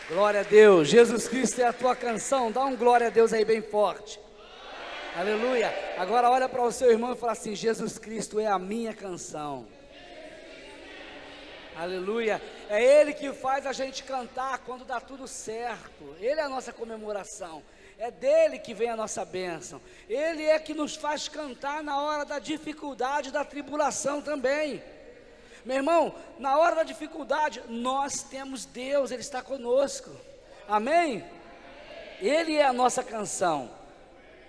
Glória a Deus, Jesus Cristo é a tua canção, dá um glória a Deus aí bem forte. Aleluia. Agora olha para o seu irmão e fala assim: Jesus Cristo é a minha canção. Aleluia. É Ele que faz a gente cantar quando dá tudo certo. Ele é a nossa comemoração. É dele que vem a nossa bênção. Ele é que nos faz cantar na hora da dificuldade, da tribulação também. Meu irmão, na hora da dificuldade, nós temos Deus, Ele está conosco. Amém? Ele é a nossa canção.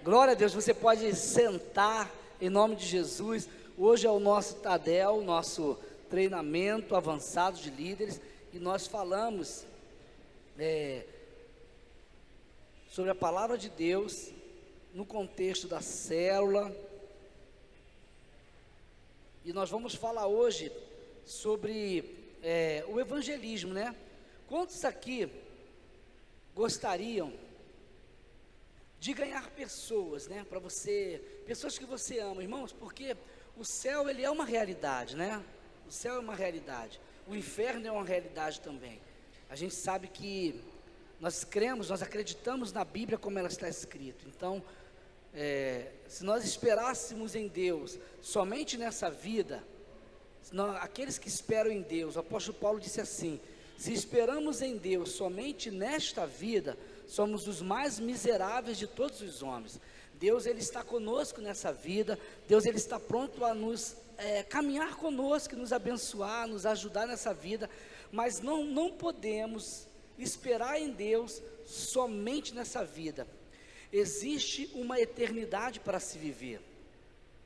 Glória a Deus. Você pode sentar em nome de Jesus. Hoje é o nosso Tadel, nosso treinamento avançado de líderes, e nós falamos sobre a palavra de Deus no contexto da célula. E nós vamos falar hoje sobre o evangelismo, né? Quantos aqui gostariam de ganhar pessoas, né? Para você, pessoas que você ama, irmãos, porque o céu, ele é uma realidade, né? O céu é uma realidade, o inferno é uma realidade também. A gente sabe que nós cremos, nós acreditamos na Bíblia como ela está escrita. Então, se nós esperássemos em Deus somente nessa vida, aqueles que esperam em Deus, o apóstolo Paulo disse assim: se esperamos em Deus somente nesta vida, somos os mais miseráveis de todos os homens. Deus, Ele está conosco nessa vida. Deus, Ele está pronto a nos caminhar conosco, nos abençoar, nos ajudar nessa vida, mas não podemos esperar em Deus somente nessa vida. Existe uma eternidade para se viver,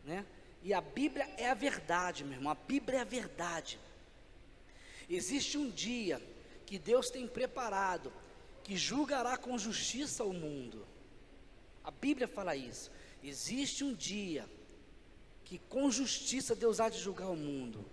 né? E a Bíblia é a verdade, meu irmão, a Bíblia é a verdade. Existe um dia que Deus tem preparado, que julgará com justiça o mundo. A Bíblia fala isso. Existe um dia que com justiça Deus há de julgar o mundo.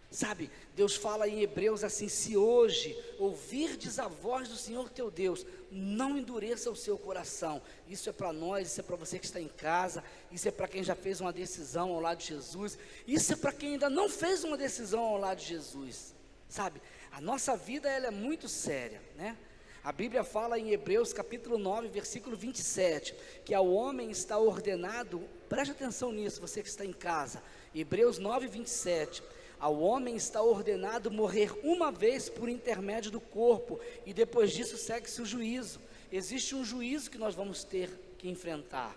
Sabe, Deus fala em Hebreus assim: se hoje ouvirdes a voz do Senhor teu Deus, não endureça o seu coração. Isso é para nós, isso é para você que está em casa, isso é para quem já fez uma decisão ao lado de Jesus, isso é para quem ainda não fez uma decisão ao lado de Jesus. Sabe, a nossa vida, ela é muito séria, né? A Bíblia fala em Hebreus capítulo 9, versículo 27, que ao homem está ordenado, preste atenção nisso, você que está em casa, Hebreus 9, 27, ao homem está ordenado morrer uma vez por intermédio do corpo, e depois disso segue-se o juízo. Existe um juízo que nós vamos ter que enfrentar.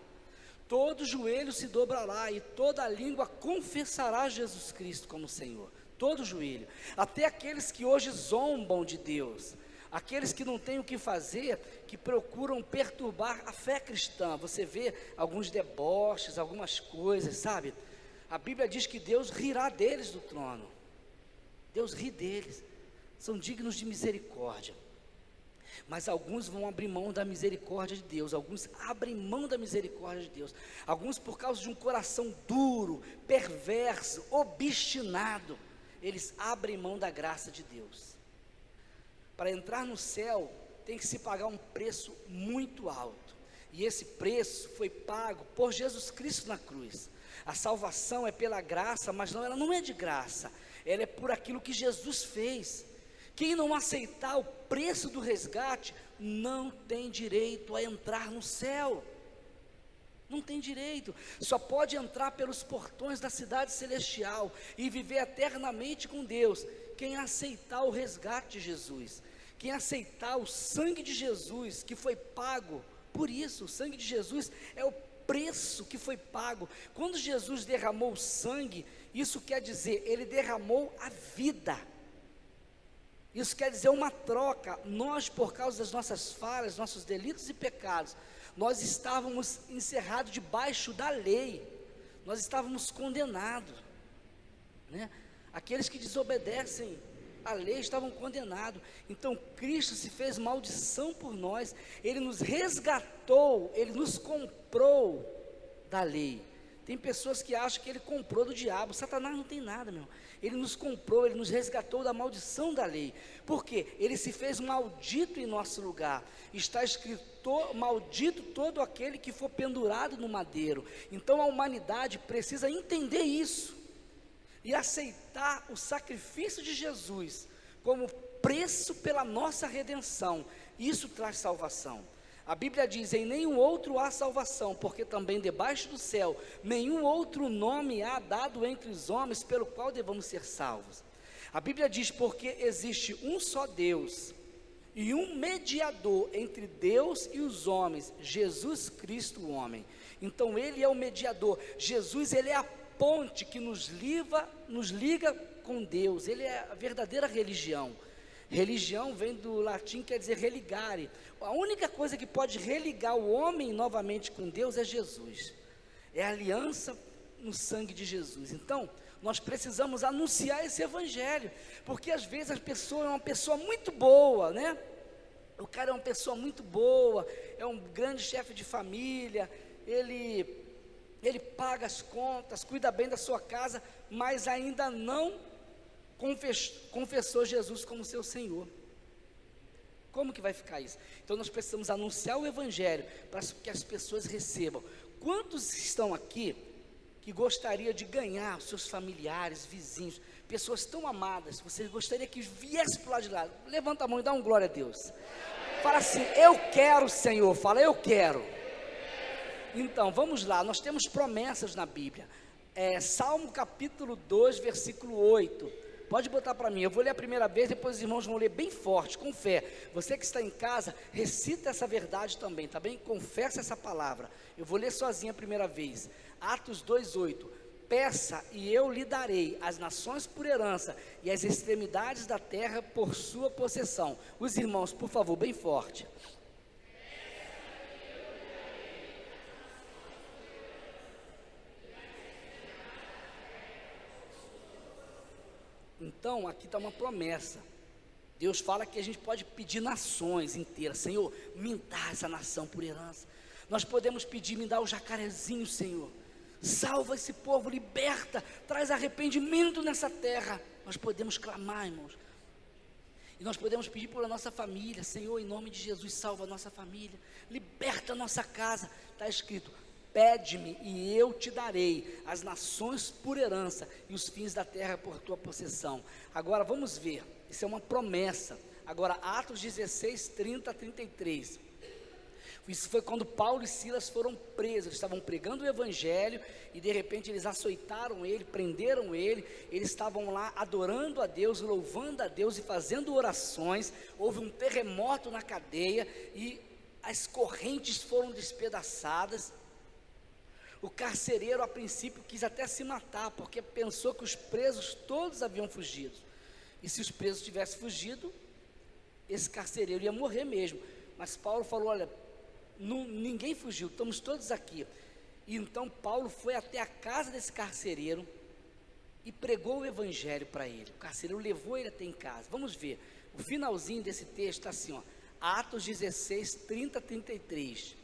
Todo joelho se dobrará e toda língua confessará Jesus Cristo como Senhor. Todo joelho, até aqueles que hoje zombam de Deus, aqueles que não têm o que fazer, que procuram perturbar a fé cristã. Você vê alguns deboches, algumas coisas, sabe? A Bíblia diz que Deus rirá deles do trono. Deus ri deles, são dignos de misericórdia. Mas alguns vão abrir mão da misericórdia de Deus, alguns abrem mão da misericórdia de Deus, alguns por causa de um coração duro, perverso, obstinado, eles abrem mão da graça de Deus. Para entrar no céu, tem que se pagar um preço muito alto, e esse preço foi pago por Jesus Cristo na cruz. A salvação é pela graça, mas ela não é de graça, ela é por aquilo que Jesus fez. Quem não aceitar o preço do resgate, não tem direito a entrar no céu, não tem direito, só pode entrar pelos portões da cidade celestial, e viver eternamente com Deus, quem aceitar o resgate de Jesus, quem aceitar o sangue de Jesus, que foi pago por isso. O sangue de Jesus é o preço que foi pago. Quando Jesus derramou o sangue, isso quer dizer, Ele derramou a vida. Isso quer dizer uma troca. Nós, por causa das nossas falhas, nossos delitos e pecados, nós estávamos encerrados debaixo da lei, nós estávamos condenados, né? Aqueles que desobedecem a lei estavam condenados. Então Cristo se fez maldição por nós, Ele nos resgatou, Ele nos comprou da lei. Tem pessoas que acham que Ele comprou do diabo. Satanás não tem nada, meu. Ele nos comprou, Ele nos resgatou da maldição da lei. Por quê? Ele se fez maldito em nosso lugar. Está escrito, maldito todo aquele que for pendurado no madeiro. Então a humanidade precisa entender isso e aceitar o sacrifício de Jesus como preço pela nossa redenção. Isso traz salvação. A Bíblia diz: em nenhum outro há salvação, porque também debaixo do céu nenhum outro nome há dado entre os homens pelo qual devamos ser salvos. A Bíblia diz: porque existe um só Deus e um mediador entre Deus e os homens, Jesus Cristo o homem. Então ele é o mediador. Jesus, ele é a ponte que nos liga com Deus. Ele é a verdadeira religião. Religião vem do latim, quer dizer religare. A única coisa que pode religar o homem novamente com Deus é Jesus. É a aliança no sangue de Jesus. Então, nós precisamos anunciar esse evangelho, porque às vezes a pessoa é uma pessoa muito boa, né? O cara é uma pessoa muito boa, é um grande chefe de família, ele paga as contas, cuida bem da sua casa, mas ainda não confessou Jesus como seu Senhor. Como que vai ficar isso? Então nós precisamos anunciar o evangelho para que as pessoas recebam. Quantos estão aqui que gostaria de ganhar os seus familiares, vizinhos, pessoas tão amadas, você gostaria que viesse para o lado de lá? Levanta a mão e dá um glória a Deus. Fala assim: eu quero, Senhor. Fala: eu quero. Então, vamos lá, nós temos promessas na Bíblia. Salmo capítulo 2, versículo 8. Pode botar para mim, eu vou ler a primeira vez, depois os irmãos vão ler bem forte, com fé. Você que está em casa, recita essa verdade também, tá bem? Confessa essa palavra. Eu vou ler sozinho a primeira vez. Atos 2:8. Peça e eu lhe darei as nações por herança e as extremidades da terra por sua possessão. Os irmãos, por favor, bem forte. Então, aqui está uma promessa. Deus fala que a gente pode pedir nações inteiras. Senhor, me dá essa nação por herança. Nós podemos pedir: me dá o jacarezinho, Senhor. Salva esse povo, liberta, traz arrependimento nessa terra. Nós podemos clamar, irmãos. E nós podemos pedir pela nossa família: Senhor, em nome de Jesus, salva a nossa família, liberta a nossa casa. Está escrito: pede-me e eu te darei as nações por herança e os fins da terra por tua possessão. Agora vamos ver, isso é uma promessa. Agora Atos 16, 30 a 33. Isso foi quando Paulo e Silas foram presos. Eles estavam pregando o evangelho e de repente eles açoitaram ele, prenderam ele. Eles estavam lá adorando a Deus, louvando a Deus e fazendo orações. Houve um terremoto na cadeia e as correntes foram despedaçadas. O carcereiro a princípio quis até se matar, porque pensou que os presos todos haviam fugido. E se os presos tivessem fugido, esse carcereiro ia morrer mesmo. Mas Paulo falou: olha, ninguém fugiu, estamos todos aqui. E então Paulo foi até a casa desse carcereiro e pregou o evangelho para ele. O carcereiro levou ele até em casa. Vamos ver, o finalzinho desse texto está assim, ó, Atos 16, 30 a 33.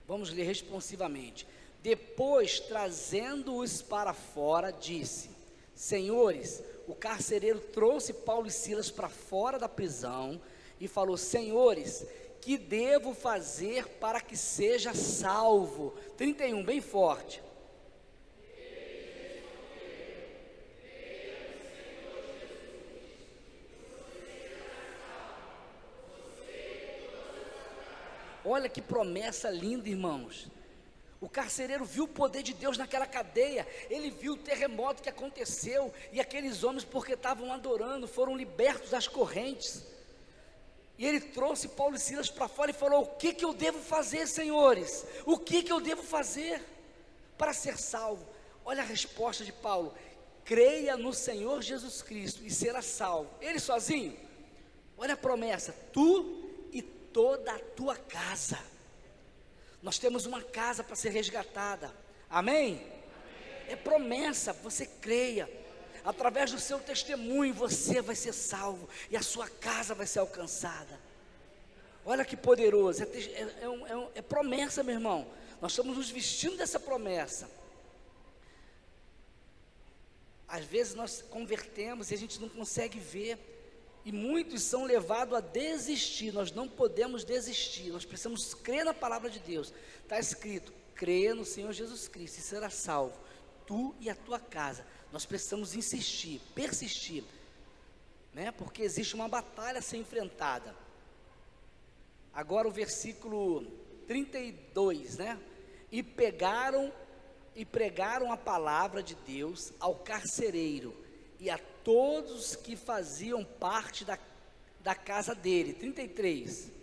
Vamos ler responsivamente. Depois, trazendo-os para fora, disse: senhores, o carcereiro trouxe Paulo e Silas para fora da prisão e falou: senhores, que devo fazer para que seja salvo? 31, bem forte. Olha que promessa linda, irmãos. O carcereiro viu o poder de Deus naquela cadeia. Ele viu o terremoto que aconteceu. E aqueles homens, porque estavam adorando, foram libertos das correntes. E ele trouxe Paulo e Silas para fora e falou: o que eu devo fazer, senhores? O que eu devo fazer para ser salvo? Olha a resposta de Paulo: creia no Senhor Jesus Cristo e será salvo. Ele sozinho? Olha a promessa: tu e toda a tua casa. Nós temos uma casa para ser resgatada. Amém? É promessa, você creia. Através do seu testemunho você vai ser salvo e a sua casa vai ser alcançada. Olha que poderoso, é promessa, meu irmão. Nós estamos nos vestindo dessa promessa. Às vezes nós convertemos e a gente não consegue ver, e muitos são levados a desistir. Nós não podemos desistir, nós precisamos crer na palavra de Deus. Está escrito: creia no Senhor Jesus Cristo e será salvo, tu e a tua casa. Nós precisamos insistir, persistir. né? Porque existe uma batalha a ser enfrentada. Agora o versículo 32, né? E pregaram a palavra de Deus ao carcereiro e a todos que faziam parte da casa dele. 33.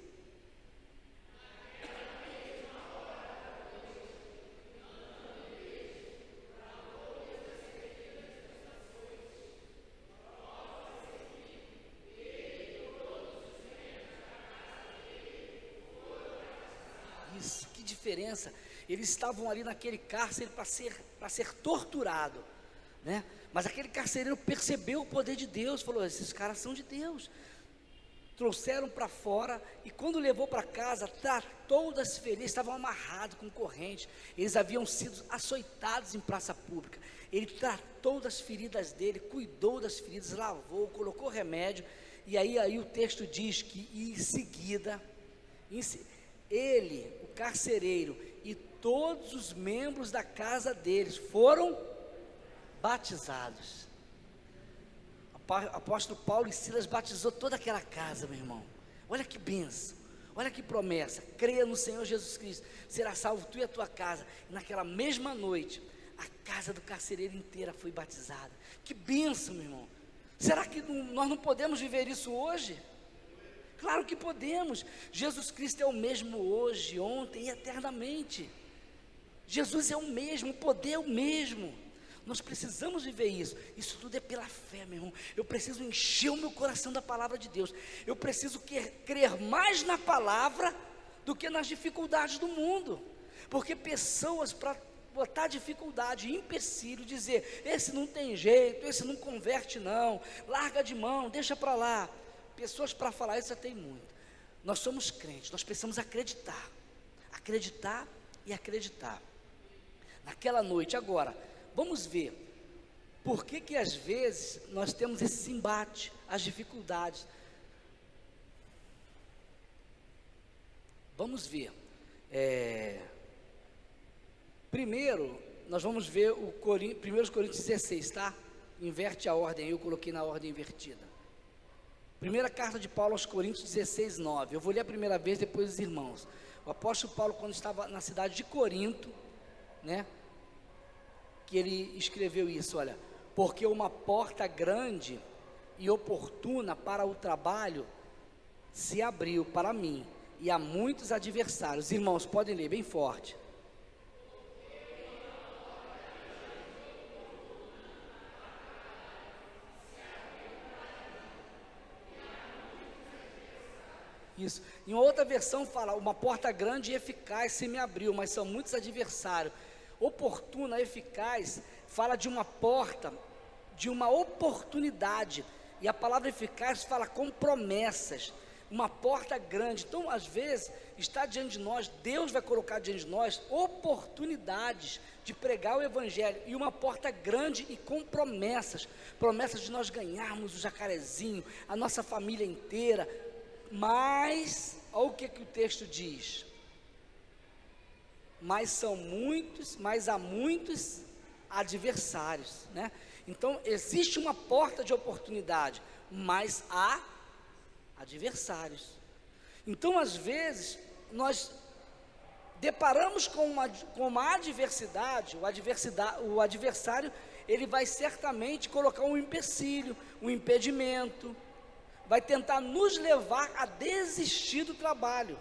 Isso, que diferença. Eles estavam ali naquele cárcere para ser torturado, né? Mas aquele carcereiro percebeu o poder de Deus, falou: esses caras são de Deus. Trouxeram para fora, e quando levou para casa, tratou das feridas. Estavam amarrados com corrente, eles haviam sido açoitados em praça pública. Ele tratou das feridas dele, cuidou das feridas, lavou, colocou remédio. E aí o texto diz que em seguida, ele, o carcereiro, e todos os membros da casa deles foram batizados. Apóstolo Paulo e Silas batizou toda aquela casa, meu irmão. Olha que bênção, olha que promessa. Creia no Senhor Jesus Cristo, será salvo tu e a tua casa. E naquela mesma noite, a casa do carcereiro inteira foi batizada. Que bênção, meu irmão. Será que nós não podemos viver isso hoje? Claro que podemos. Jesus Cristo é o mesmo hoje, ontem e eternamente. Jesus é o mesmo, o poder é o mesmo. Nós precisamos viver isso. Isso tudo é pela fé, meu irmão. Eu preciso encher o meu coração da palavra de Deus. Eu preciso crer mais na palavra do que nas dificuldades do mundo. Porque pessoas, para botar dificuldade, empecilho, dizer: esse não tem jeito, esse não converte não, larga de mão, deixa para lá. Pessoas para falar isso já tem muito. Nós somos crentes, nós precisamos acreditar. Acreditar e acreditar. Naquela noite, agora, vamos ver por que às vezes nós temos esse embate, as dificuldades. Vamos ver. Primeiro, nós vamos ver 1 Coríntios 16, tá? Inverte a ordem, eu coloquei na ordem invertida. Primeira carta de Paulo aos Coríntios 16, 9. Eu vou ler a primeira vez, depois os irmãos. O apóstolo Paulo, quando estava na cidade de Corinto, né, que ele escreveu isso, olha: porque uma porta grande e oportuna para o trabalho se abriu para mim, e há muitos adversários. Irmãos, podem ler bem forte. Isso. Em outra versão fala: uma porta grande e eficaz se me abriu, mas são muitos adversários. Oportuna, eficaz, fala de uma porta, de uma oportunidade. E a palavra eficaz fala com promessas. Uma porta grande. Então, às vezes, está diante de nós, Deus vai colocar diante de nós oportunidades de pregar o Evangelho. E uma porta grande e com promessas. Promessas de nós ganharmos o Jacarezinho, a nossa família inteira. Mas, olha o que o texto diz: mas há muitos adversários, né? Então, existe uma porta de oportunidade, mas há adversários. Então, às vezes, nós deparamos com uma adversidade, o adversário, ele vai certamente colocar um empecilho, um impedimento, vai tentar nos levar a desistir do trabalho,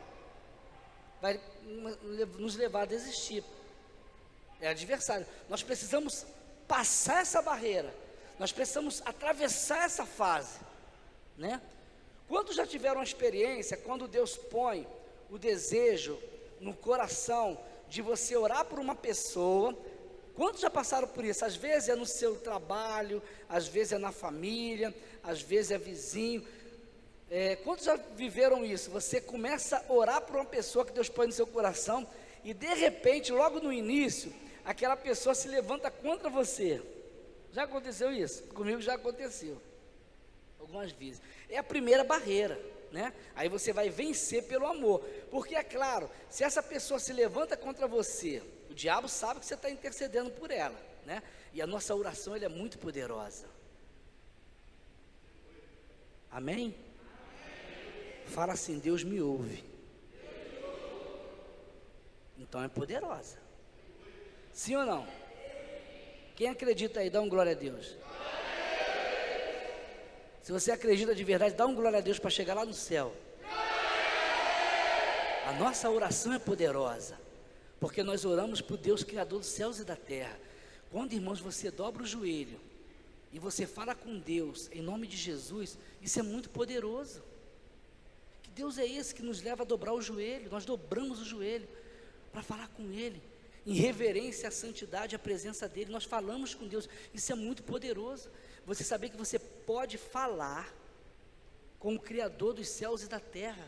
vai nos levar a desistir. É adversário. Nós precisamos passar essa barreira, nós precisamos atravessar essa fase, né? Quantos já tiveram uma experiência, quando Deus põe o desejo no coração de você orar por uma pessoa? Quantos já passaram por isso? Às vezes é no seu trabalho, às vezes é na família, às vezes é vizinho. Quantos já viveram isso? Você começa a orar por uma pessoa que Deus põe no seu coração, e de repente, logo no início, aquela pessoa se levanta contra você. Já aconteceu isso? Comigo já aconteceu algumas vezes. É a primeira barreira, né? Aí você vai vencer pelo amor, porque é claro, se essa pessoa se levanta contra você, o diabo sabe que você está intercedendo por ela, né? E a nossa oração, ela é muito poderosa. Amém? Fala assim: Deus me ouve. Então é poderosa. Sim ou não? Quem acredita aí, dá um glória a Deus. Se você acredita de verdade, dá um glória a Deus para chegar lá no céu. A nossa oração é poderosa, porque nós oramos por Deus, Criador dos céus e da terra. Quando, irmãos, você dobra o joelho e você fala com Deus em nome de Jesus, isso é muito poderoso. Que Deus é esse que nos leva a dobrar o joelho? Nós dobramos o joelho para falar com Ele, em reverência à santidade, à presença dEle. Nós falamos com Deus, isso é muito poderoso. Você saber que você pode falar com o Criador dos céus e da terra,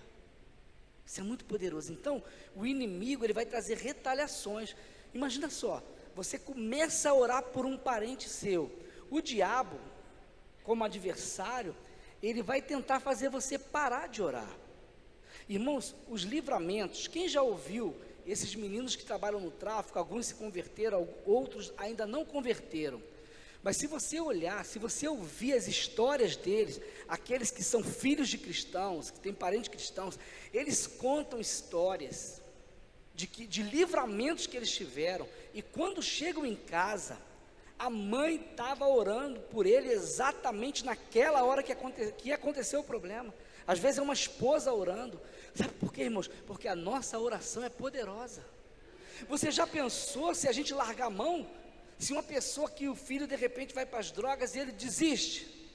isso é muito poderoso. Então, o inimigo, ele vai trazer retaliações. Imagina só, você começa a orar por um parente seu, o diabo, como adversário, ele vai tentar fazer você parar de orar. Irmãos, os livramentos, quem já ouviu esses meninos que trabalham no tráfico, alguns se converteram, outros ainda não converteram, mas se você olhar, se você ouvir as histórias deles, aqueles que são filhos de cristãos, que têm parentes cristãos, eles contam histórias de livramentos que eles tiveram, e quando chegam em casa, a mãe estava orando por ele exatamente naquela hora que aconteceu o problema. Às vezes é uma esposa orando. Sabe por quê, irmãos? Porque a nossa oração é poderosa. Você já pensou, se a gente largar a mão, se uma pessoa que o filho de repente vai para as drogas e ele desiste,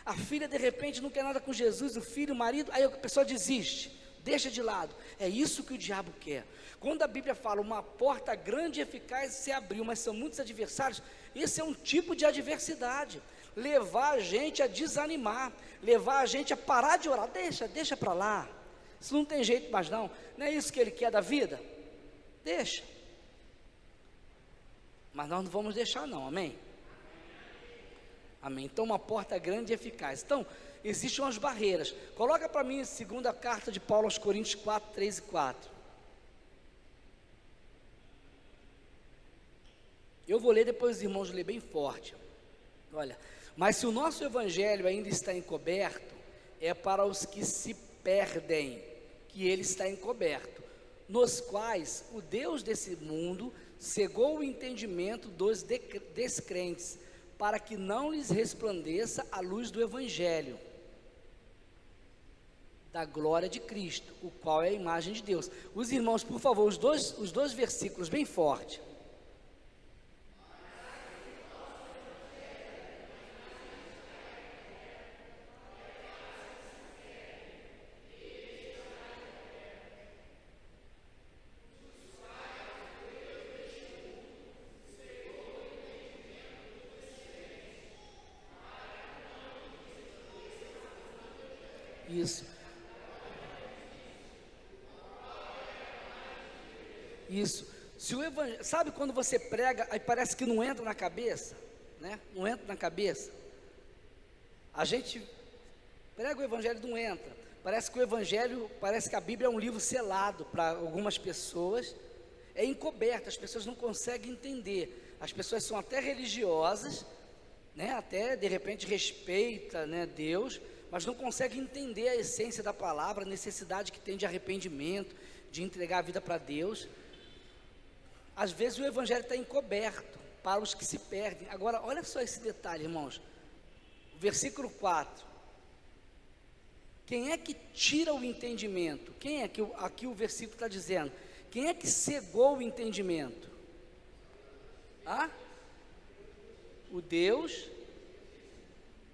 a filha de repente não quer nada com Jesus, o filho, o marido, aí a pessoa desiste, deixa de lado. É isso que o diabo quer. Quando a Bíblia fala uma porta grande e eficaz se abriu, mas são muitos adversários, esse é um tipo de adversidade, levar a gente a desanimar, levar a gente a parar de orar. Deixa para lá, isso não tem jeito mais não é isso que ele quer da vida? Deixa. Mas nós não vamos deixar não, amém? Amém. Então, uma porta grande e eficaz. Então, existem umas barreiras. Coloca para mim a segunda carta de Paulo aos Coríntios 4, 3 e 4. Eu vou ler, depois os irmãos ler bem forte. Olha, mas se o nosso evangelho ainda está encoberto, é para os que se perdem, que ele está encoberto, nos quais o Deus desse mundo cegou o entendimento dos descrentes, para que não lhes resplandeça a luz do evangelho, da glória de Cristo, o qual é a imagem de Deus. Os irmãos, por favor, os dois versículos bem forte. Isso. Se o evangelho, sabe quando você prega, aí parece que não entra na cabeça, né? Não entra na cabeça. A gente prega o evangelho e não entra. Parece que o evangelho, parece que a Bíblia é um livro selado para algumas pessoas, é encoberto, as pessoas não conseguem entender. As pessoas são até religiosas, né? Até de repente respeita, né, Deus, mas não conseguem entender a essência da palavra, a necessidade que tem de arrependimento, de entregar a vida para Deus. Às vezes o evangelho está encoberto para os que se perdem. Agora, olha só esse detalhe, irmãos. Versículo 4. Quem é que tira o entendimento? Quem é que aqui o versículo está dizendo? Quem é que cegou o entendimento? O Deus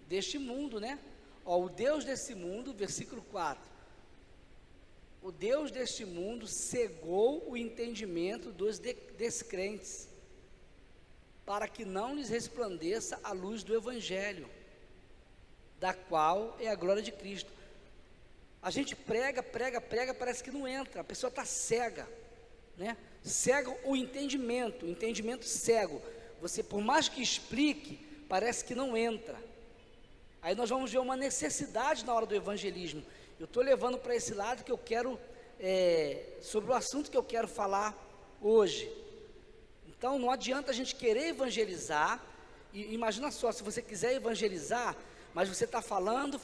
deste mundo, né? O Deus desse mundo, versículo 4. O Deus deste mundo cegou o entendimento dos descrentes, para que não lhes resplandeça a luz do evangelho, da qual é a glória de Cristo. A gente prega, parece que não entra, a pessoa está cega, né? Cega o entendimento cego. Você, por mais que explique, parece que não entra. Aí nós vamos ver uma necessidade na hora do evangelismo. Eu estou levando para esse lado que eu quero, sobre o assunto que eu quero falar hoje. Então não adianta a gente querer evangelizar, e imagina só, se você quiser evangelizar, mas você está falando,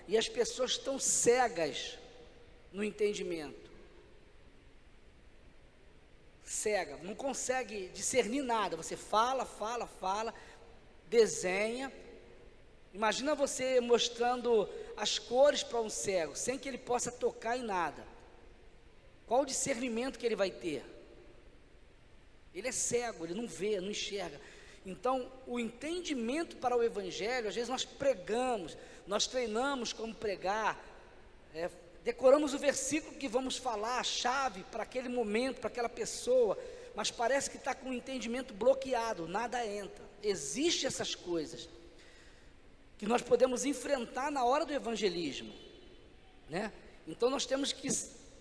e as pessoas estão cegas no entendimento. Cega, não consegue discernir nada. Você fala, desenha. Imagina você mostrando as cores para um cego, sem que ele possa tocar em nada. Qual o discernimento que ele vai ter? Ele é cego, ele não vê, não enxerga. Então, o entendimento para o Evangelho, às vezes nós pregamos, nós treinamos como pregar, decoramos o versículo que vamos falar, a chave para aquele momento, para aquela pessoa, mas parece que está com o entendimento bloqueado, nada entra. Existem essas coisas que nós podemos enfrentar na hora do evangelismo, né? Então nós temos que,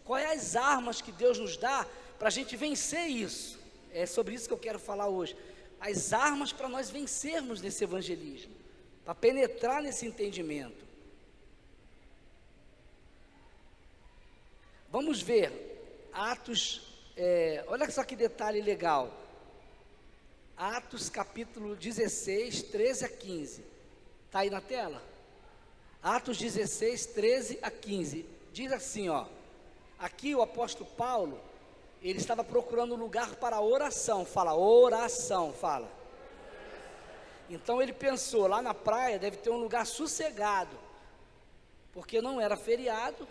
quais as armas que Deus nos dá para a gente vencer isso? É sobre isso que eu quero falar hoje, as armas para nós vencermos nesse evangelismo, para penetrar nesse entendimento. Vamos ver Atos, olha só que detalhe legal, Atos capítulo 16, 13 a 15, está aí na tela? Atos 16, 13 a 15, diz assim, ó, aqui o apóstolo Paulo, ele estava procurando um lugar para oração, fala oração, fala. Então ele pensou, lá na praia deve ter um lugar sossegado, porque não era feriado,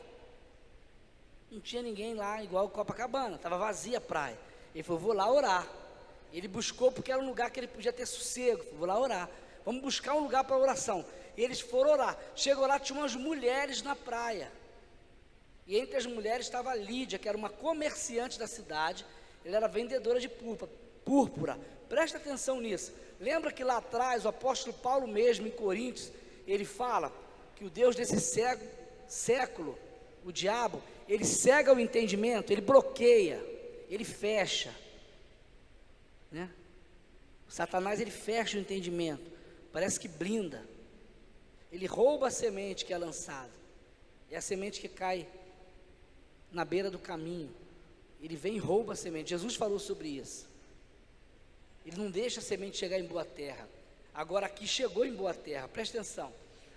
não tinha ninguém lá, igual Copacabana, estava vazia a praia. Ele falou, vou lá orar. Ele buscou porque era um lugar que ele podia ter sossego, falou, vou lá orar, vamos buscar um lugar para oração. E eles foram orar, chegou lá, tinha umas mulheres na praia, e entre as mulheres estava a Lídia, que era uma comerciante da cidade, ela era vendedora de púrpura, presta atenção nisso. Lembra que lá atrás, o apóstolo Paulo mesmo, em Coríntios, ele fala que o Deus desse século, o diabo, ele cega o entendimento, ele bloqueia, ele fecha, né? O Satanás, ele fecha o entendimento, parece que blinda, ele rouba a semente que é lançada, é a semente que cai na beira do caminho, ele vem e rouba a semente. Jesus falou sobre isso, ele não deixa a semente chegar em boa terra. Agora aqui chegou em boa terra, presta atenção,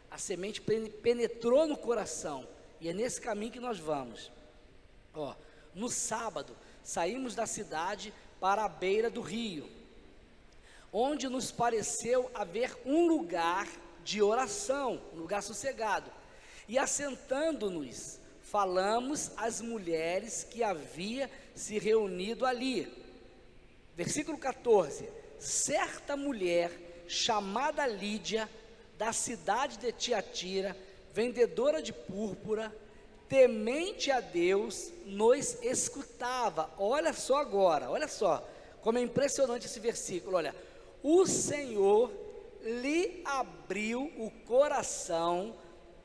a semente penetrou no coração, e é nesse caminho que nós vamos. Ó, no sábado, saímos da cidade para a beira do rio, onde nos pareceu haver um lugar de oração, um lugar sossegado, e assentando-nos, falamos às mulheres que havia se reunido ali. Versículo 14, certa mulher chamada Lídia, da cidade de Tiatira, vendedora de púrpura, temente a Deus, nos escutava. Olha só agora, olha só, como é impressionante esse versículo, olha, o Senhor lhe abriu o coração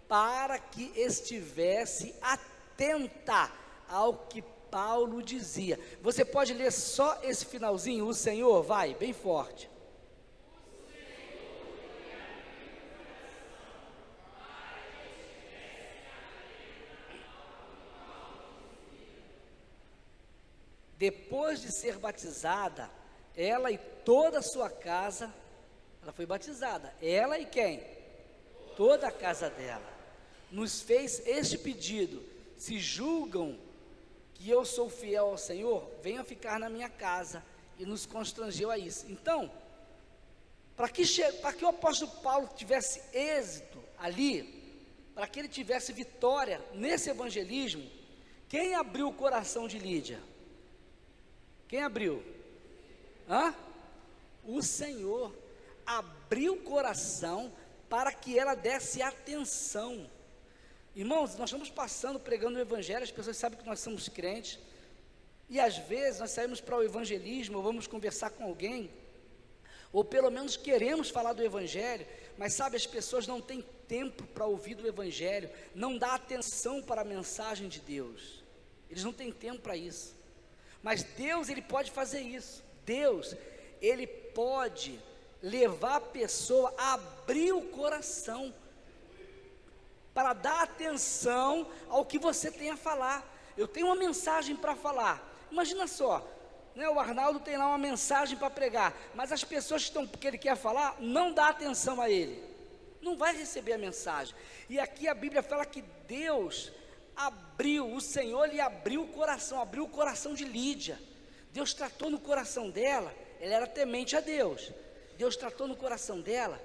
para que estivesse atenta ao que Paulo dizia. Você pode ler só esse finalzinho, o Senhor, vai, bem forte. Depois de ser batizada, ela e toda a sua casa, ela foi batizada, ela e quem? Toda a casa dela, nos fez este pedido: se julgam que eu sou fiel ao Senhor, venham ficar na minha casa, e nos constrangeu a isso. Então, para que o apóstolo Paulo tivesse êxito ali, para que ele tivesse vitória nesse evangelismo, quem abriu o coração de Lídia? Quem abriu? O Senhor abriu o coração para que ela desse atenção. Irmãos, nós estamos passando, pregando o evangelho, as pessoas sabem que nós somos crentes, e às vezes nós saímos para o evangelismo, ou vamos conversar com alguém, ou pelo menos queremos falar do evangelho, mas sabe, as pessoas não têm tempo para ouvir do evangelho, não dá atenção para a mensagem de Deus, eles não têm tempo para isso. Mas Deus, Ele pode fazer isso. Deus, Ele pode levar a pessoa a abrir o coração, para dar atenção ao que você tem a falar. Eu tenho uma mensagem para falar, imagina só, né, o Arnaldo tem lá uma mensagem para pregar, mas as pessoas que ele quer falar, não dá atenção a ele. não vai receber a mensagem. E aqui a Bíblia fala que Deus abriu, o Senhor lhe abriu o coração de Lídia. Deus tratou no coração dela, ela era temente a Deus. Deus tratou no coração dela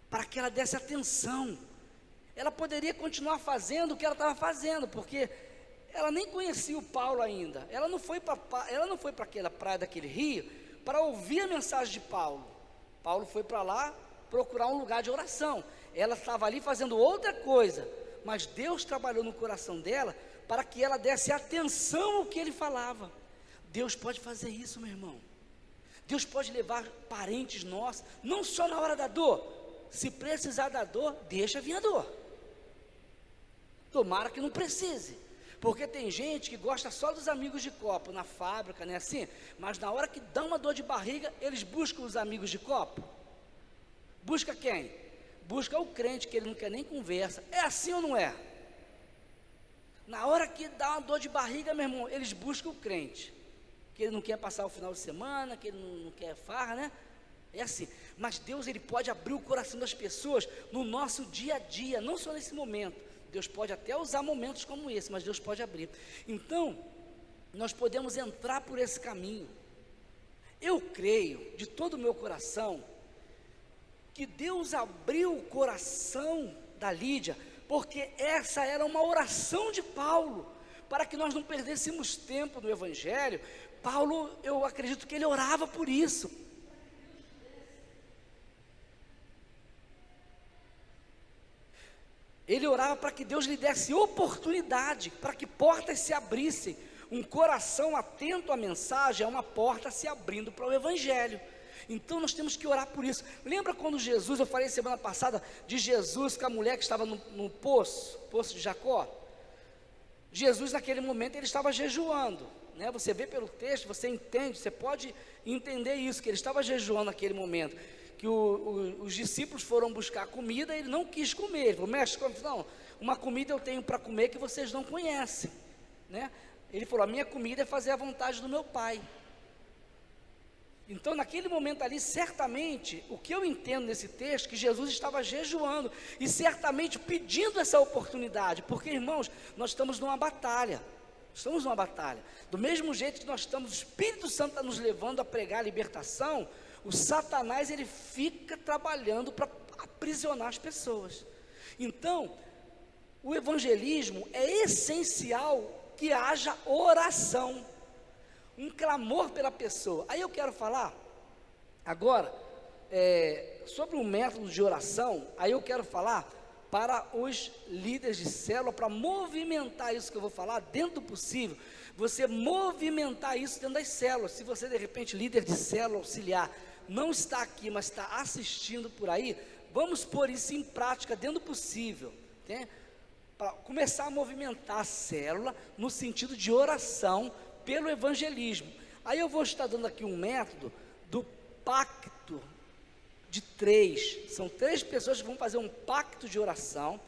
para que ela desse atenção. Ela poderia continuar fazendo o que ela estava fazendo, porque ela nem conhecia o Paulo ainda. Ela não foi para aquela praia daquele rio para ouvir a mensagem de Paulo. Paulo foi para lá procurar um lugar de oração. Ela estava ali fazendo outra coisa, mas Deus trabalhou no coração dela para que ela desse atenção ao que ele falava. Deus pode fazer isso, meu irmão. Deus pode levar parentes nossos, não só na hora da dor. Se precisar da dor, deixa vir a dor. Tomara que não precise, porque tem gente que gosta só dos amigos de copo, na fábrica, né, assim, mas na hora que dá uma dor de barriga, eles buscam os amigos de copo. Busca quem? Busca o crente, que ele não quer nem conversa. É assim ou não é? Na hora que dá uma dor de barriga, meu irmão, eles buscam o crente, que ele não quer passar o final de semana, que ele não quer farra, né? É assim. Mas Deus, ele pode abrir o coração das pessoas no nosso dia a dia, não só nesse momento. Deus pode até usar momentos como esse, mas Deus pode abrir. Então, nós podemos entrar por esse caminho. Eu creio, de todo o meu coração, que Deus abriu o coração da Lídia, porque essa era uma oração de Paulo, para que nós não perdêssemos tempo no Evangelho. Paulo, eu acredito que ele orava por isso. Ele orava para que Deus lhe desse oportunidade, para que portas se abrissem. Um coração atento à mensagem é uma porta se abrindo para o Evangelho. Então nós temos que orar por isso. Lembra quando Jesus, eu falei semana passada de Jesus com a mulher que estava no poço de Jacó? Jesus naquele momento ele estava jejuando, né? Você vê pelo texto, você entende, você pode entender isso, que ele estava jejuando naquele momento. Que os discípulos foram buscar comida, ele não quis comer. Ele falou: mestre, não, uma comida eu tenho para comer que vocês não conhecem, né? Ele falou: a minha comida é fazer a vontade do meu Pai. Então naquele momento ali, certamente, o que eu entendo nesse texto, que Jesus estava jejuando, e certamente pedindo essa oportunidade, porque irmãos, nós estamos numa batalha, do mesmo jeito que nós estamos, o Espírito Santo está nos levando a pregar a libertação, o Satanás ele fica trabalhando para aprisionar as pessoas. Então, o evangelismo é essencial que haja oração, um clamor pela pessoa. Aí eu quero falar agora sobre um método de oração. Aí eu quero falar para os líderes de célula, para movimentar isso que eu vou falar dentro do possível, você movimentar isso dentro das células. Se você de repente líder de célula auxiliar não está aqui, mas está assistindo por aí, vamos pôr isso em prática dentro do possível, né? Para começar a movimentar a célula no sentido de oração pelo evangelismo. Aí eu vou estar dando aqui um método do pacto de 3, são 3 pessoas que vão fazer um pacto de oração.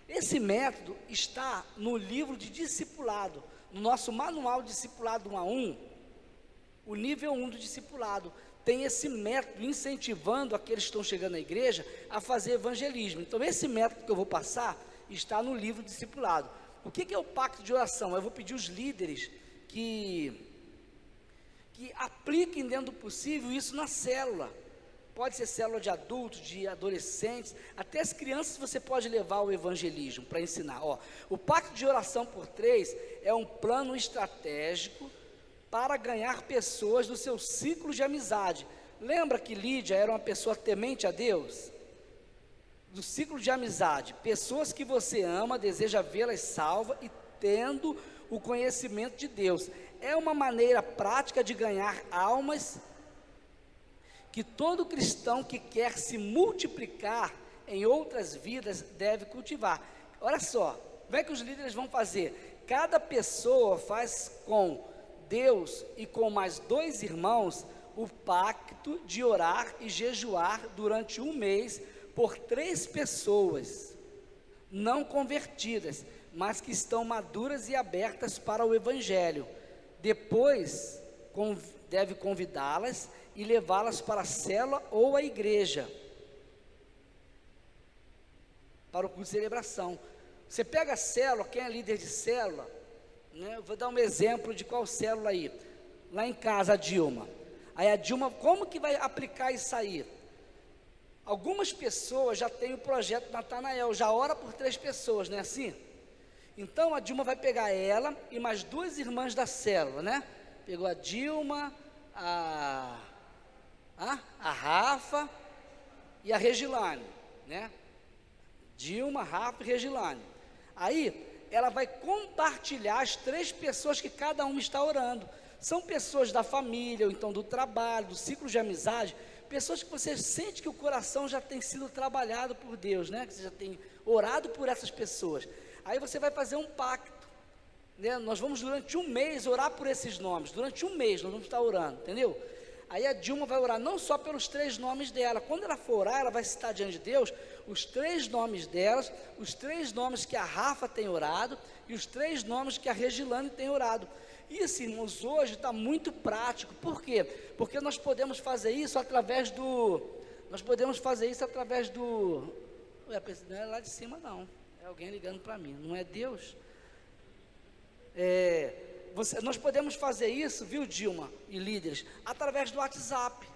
Esse método está no livro de discipulado, no nosso manual de discipulado 1 a 1, o nível 1 do discipulado, tem esse método incentivando aqueles que estão chegando à igreja a fazer evangelismo. Então esse método que eu vou passar está no livro discipulado. O que é o pacto de oração? Eu vou pedir os líderes que apliquem dentro do possível isso na célula. Pode ser célula de adultos, de adolescentes, até as crianças você pode levar ao evangelismo para ensinar. O pacto de oração por 3 é um plano estratégico para ganhar pessoas do seu ciclo de amizade. Lembra que Lídia era uma pessoa temente a Deus? Do ciclo de amizade, pessoas que você ama, deseja vê-las salvas e tendo o conhecimento de Deus. É uma maneira prática de ganhar almas que todo cristão que quer se multiplicar em outras vidas deve cultivar. Olha só, como é que os líderes vão fazer? Cada pessoa faz com Deus e com mais 2 irmãos o pacto de orar e jejuar durante 1 mês por 3 pessoas não convertidas, mas que estão maduras e abertas para o evangelho. Depois deve convidá-las e levá-las para a célula ou a igreja. para o culto de celebração. Você pega a célula, quem é líder de célula, né? Eu vou dar um exemplo de qual célula aí. Lá em casa, a Dilma. Aí a Dilma, como que vai aplicar isso aí? Algumas pessoas já têm o projeto Natanael, já ora por 3 pessoas, não é assim? Então a Dilma vai pegar ela e mais 2 irmãs da célula, né? Pegou a Dilma, a Rafa e a Regilane, né? Dilma, Rafa e Regilane. Aí ela vai compartilhar as 3 pessoas que cada uma está orando. São pessoas da família, ou então do trabalho, do ciclo de amizade, pessoas que você sente que o coração já tem sido trabalhado por Deus, né? Que você já tem orado por essas pessoas. Aí você vai fazer um pacto, né? Nós vamos durante um mês orar por esses nomes, durante um mês nós vamos estar orando, entendeu? Aí a Dilma vai orar não só pelos 3 nomes dela, quando ela for orar, ela vai citar diante de Deus os 3 nomes delas, os 3 nomes que a Rafa tem orado e os 3 nomes que a Regilane tem orado. Isso, irmãos, hoje está muito prático. Por quê? Porque nós podemos fazer isso através do... Não é lá de cima não, é alguém ligando para mim, não é Deus. Nós podemos fazer isso, viu, Dilma e líderes, através do WhatsApp.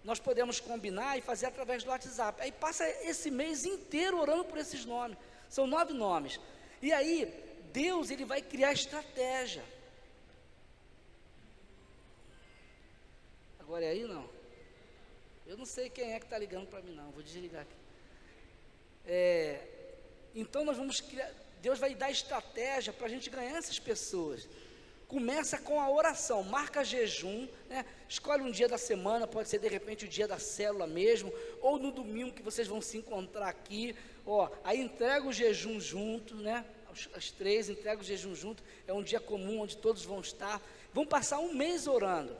Nós podemos combinar e fazer através do WhatsApp. Aí passa esse mês inteiro orando por esses nomes. São 9 nomes. E aí, Deus, ele vai criar estratégia. Agora é aí não? Eu não sei quem é que está ligando para mim não, vou desligar aqui. Então nós vamos criar, Deus vai dar estratégia para a gente ganhar essas pessoas. Começa com a oração, marca jejum, né? Escolhe um dia da semana, pode ser de repente o dia da célula mesmo, ou no domingo que vocês vão se encontrar aqui, aí entrega o jejum junto, né? As 3, entrega o jejum junto, é um dia comum onde todos vão estar, vão passar um mês orando,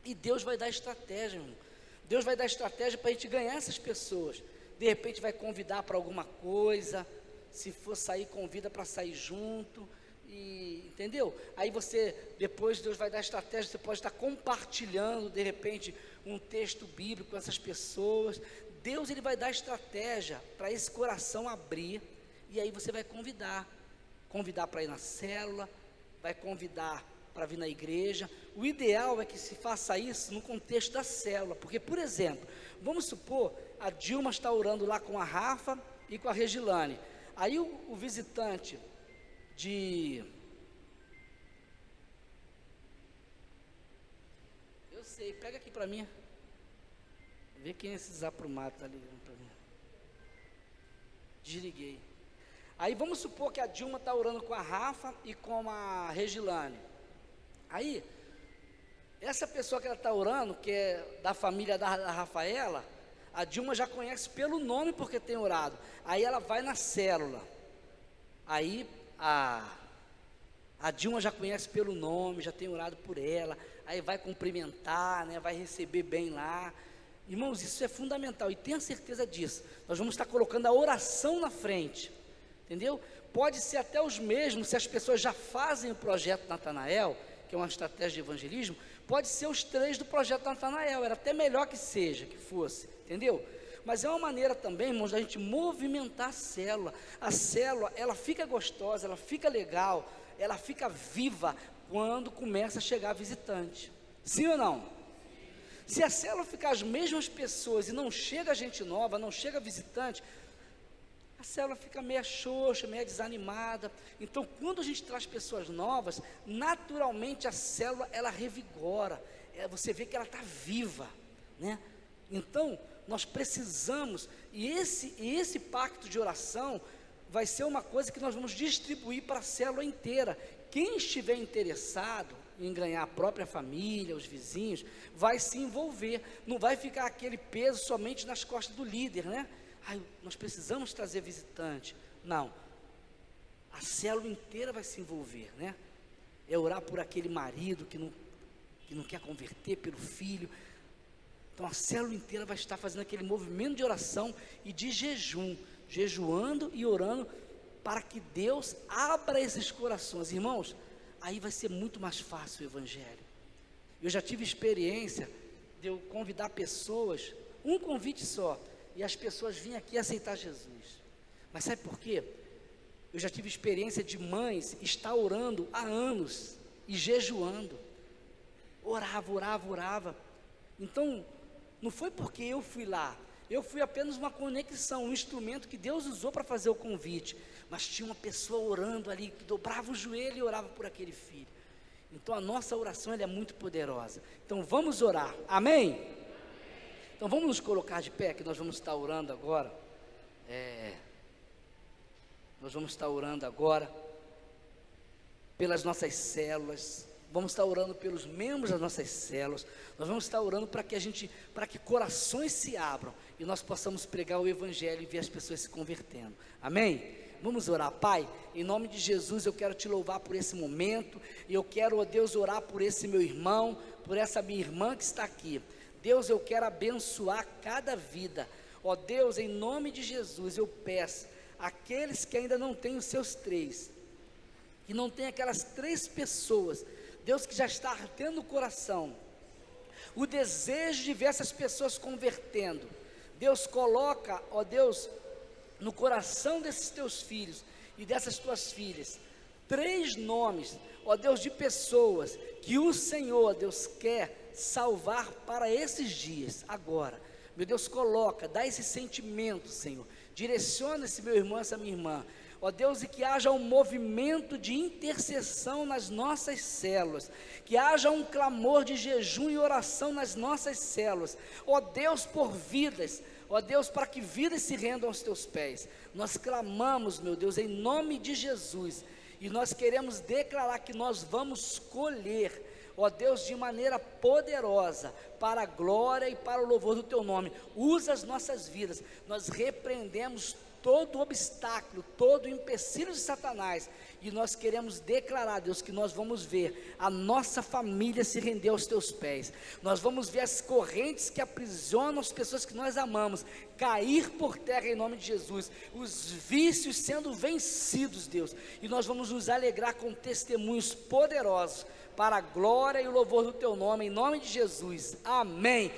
e Deus vai dar estratégia, irmão. Deus vai dar estratégia para a gente ganhar essas pessoas, de repente vai convidar para alguma coisa, se for sair, convida para sair junto, entendeu? Aí depois Deus vai dar estratégia, você pode estar compartilhando, de repente, um texto bíblico com essas pessoas. Deus, ele vai dar estratégia para esse coração abrir, e aí você vai convidar para ir na célula, vai convidar para vir na igreja. O ideal é que se faça isso no contexto da célula, porque, por exemplo, vamos supor, a Dilma está orando lá com a Rafa e com a Regilane, aí o visitante eu sei, pega aqui para mim, vê quem é esse zaprumado que está ligando para mim, desliguei. Aí vamos supor que a Dilma está orando com a Rafa e com a Regilane. Aí, essa pessoa que ela está orando, que é da família da Rafaela, a Dilma já conhece pelo nome porque tem orado. Aí ela vai na célula. Aí a Dilma já conhece pelo nome, já tem orado por ela. Aí vai cumprimentar, né, vai receber bem lá. Irmãos, isso é fundamental e tenha certeza disso. Nós vamos estar colocando a oração na frente, entendeu? Pode ser até os mesmos, se as pessoas já fazem o projeto Natanael, que é uma estratégia de evangelismo, pode ser os 3 do projeto Natanael, era até melhor que fosse, entendeu? Mas é uma maneira também, irmãos, da gente movimentar a célula. A célula, ela fica gostosa, ela fica legal, ela fica viva quando começa a chegar visitante. Sim ou não? Se a célula ficar as mesmas pessoas e não chega gente nova, não chega visitante, a célula fica meio xoxa, meio desanimada. Então, quando a gente traz pessoas novas, naturalmente a célula, ela revigora, você vê que ela está viva, né? Então, nós precisamos, e esse pacto de oração vai ser uma coisa que nós vamos distribuir para a célula inteira. Quem estiver interessado em ganhar a própria família, os vizinhos, vai se envolver, não vai ficar aquele peso somente nas costas do líder, né? Nós precisamos trazer visitante. Não, a célula inteira vai se envolver, né? É orar por aquele marido que não quer converter, pelo filho. Então a célula inteira vai estar fazendo aquele movimento de oração e de jejum, jejuando e orando para que Deus abra esses corações. Irmãos, aí vai ser muito mais fácil o evangelho. Eu já tive experiência de eu convidar pessoas, um convite só, e as pessoas vinham aqui aceitar Jesus. Mas sabe por quê? Eu já tive experiência de mães estar orando há anos e jejuando. Orava. Então, não foi porque eu fui lá, eu fui apenas uma conexão, um instrumento que Deus usou para fazer o convite, mas tinha uma pessoa orando ali, que dobrava o joelho e orava por aquele filho. Então a nossa oração ela é muito poderosa. Então vamos orar, amém? Então vamos nos colocar de pé, que nós vamos estar orando agora. Nós vamos estar orando agora pelas nossas células. Vamos estar orando pelos membros das nossas células. Nós vamos estar orando para que corações se abram e nós possamos pregar o Evangelho e ver as pessoas se convertendo. Amém? Vamos orar. Pai, em nome de Jesus eu quero te louvar por esse momento. E eu quero, ó Deus, orar por esse meu irmão, por essa minha irmã que está aqui. Deus, eu quero abençoar cada vida. Ó Deus, em nome de Jesus eu peço, aqueles que ainda não têm os seus 3, que não tem aquelas 3 pessoas, Deus, que já está tendo o coração, o desejo de ver essas pessoas convertendo. Deus, coloca, ó Deus, no coração desses teus filhos e dessas tuas filhas, 3 nomes, ó Deus, de pessoas que o Senhor, ó Deus, quer salvar para esses dias, agora. Meu Deus, coloca, dá esse sentimento, Senhor, direciona esse meu irmão, essa minha irmã, ó Deus, e que haja um movimento de intercessão nas nossas células, que haja um clamor de jejum e oração nas nossas células, ó Deus, por vidas, ó Deus, para que vidas se rendam aos teus pés. Nós clamamos, meu Deus, em nome de Jesus, e nós queremos declarar que nós vamos colher, ó Deus, de maneira poderosa, para a glória e para o louvor do teu nome. Usa as nossas vidas. Nós repreendemos todo obstáculo, todo empecilho de Satanás, e nós queremos declarar, Deus, que nós vamos ver a nossa família se render aos teus pés. Nós vamos ver as correntes que aprisionam as pessoas que nós amamos cair por terra em nome de Jesus, os vícios sendo vencidos, Deus, e nós vamos nos alegrar com testemunhos poderosos para a glória e o louvor do teu nome, em nome de Jesus, amém.